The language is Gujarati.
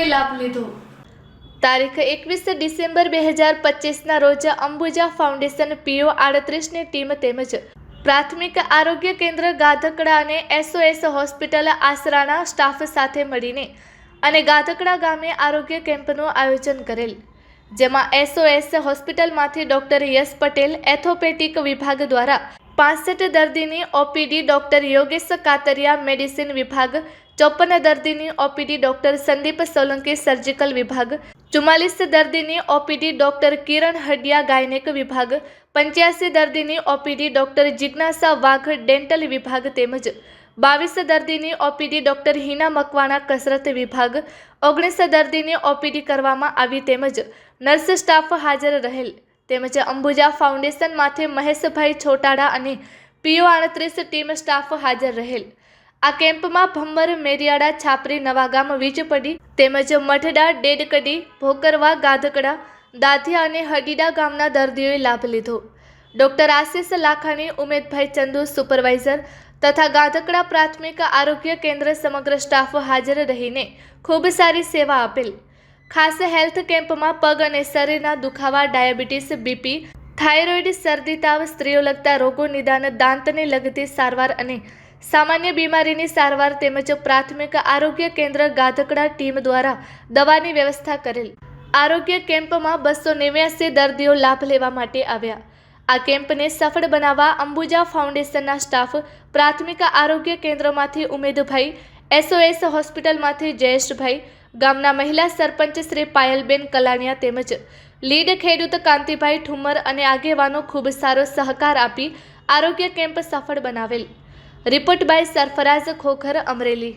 દર્દીઓએ લાભ લીધો। તારીખ 21 ડિસેમ્બર 2025ના રોજ અંબુજા ફાઉન્ડેશન PO38ની ટીમ તેમજ પ્રાથમિક આરોગ્ય કેન્દ્ર ગાધકડા અને SOS હોસ્પિટલ આસરાના સ્ટાફ સાથે મળીને અને ગાધકડા ગામે આરોગ્ય કેમ્પનું આયોજન કરેલ, જેમાં SOS હોસ્પિટલમાંથી ડોક્ટર યશ પટેલ એથોપેટિક વિભાગ દ્વારા 65 દર્દીની OPD, doctor Yogesh Katariya medicine વિભાગ 54 દર્દીની OPD, doctor Sandeep Solanki surgical વિભાગ 44 દર્દીની OPD, ડોક્ટર કિરણ હડિયા ગાયનેક વિભાગ 85 દર્દીની OPD, ડોક્ટર જિજ્ઞાસા વાઘ ડેન્ટલ વિભાગ તેમજ 22 દર્દીની OPD, ડોક્ટર હિના મકવાણા કસરત વિભાગ 19 દર્દીની OPD કરવામાં આવી તેમજ નર્સ સ્ટાફ હાજર રહેલ તેમજ અંબુજા ફાઉન્ડેશનમાંથી મહેશભાઈ છોટાડા અને PO38 ટીમ સ્ટાફ હાજર રહેલ। આ કેમ્પમાં ભમ્બર, મેરિયાડા, છાપરી, નવાગામ, વીજપડી તેમજ મઢડા, ડેડકડી, ભોકરવા, ગાધકડા, દાધિયા અને હડીડા ગામના દર્દીઓએ લાભ લીધો। ડોક્ટર આશિષ લાખાણી, ઉમેદભાઈ ચંદુ સુપરવાઇઝર તથા ગાધકડા પ્રાથમિક આરોગ્ય કેન્દ્ર સમગ્ર સ્ટાફ હાજર રહીને ખૂબ સારી સેવા આપેલ। ખાસ હેલ્થ કેમ્પમાં પગ અને શરીરના દુખાવા, ડાયાબિટીસ, BP, થાઇરોઇડ, શરદી, તાવ, સ્ત્રીઓ લગતા રોગો નિદાન, દાંતને લગતી સારવાર અને સામાન્ય બીમારીની સારવાર તેમજ પ્રાથમિક આરોગ્ય કેન્દ્ર ગાધકડા ટીમ દ્વારા દવાની વ્યવસ્થા કરેલ। આરોગ્ય કેમ્પમાં 289 દર્દીઓ લાભ લેવા માટે આવ્યા। આ કેમ્પને સફળ બનાવવા અંબુજા ફાઉન્ડેશનના સ્ટાફ, પ્રાથમિક આરોગ્ય કેન્દ્રમાંથી ઉમેદભાઈ, SOS હોસ્પિટલમાંથી જયેશભાઈ, ગામના મહિલા સરપંચ શ્રી પાયલબેન કલાણિયા તેમજ લીડ ખેડૂત કાંતિભાઈ ઠુમ્મર અને આગેવાનો ખૂબ સારો સહકાર આપી આરોગ્ય કેમ્પ સફળ બનાવેલ। Report by Sarfaraz Khokhar, Amreli.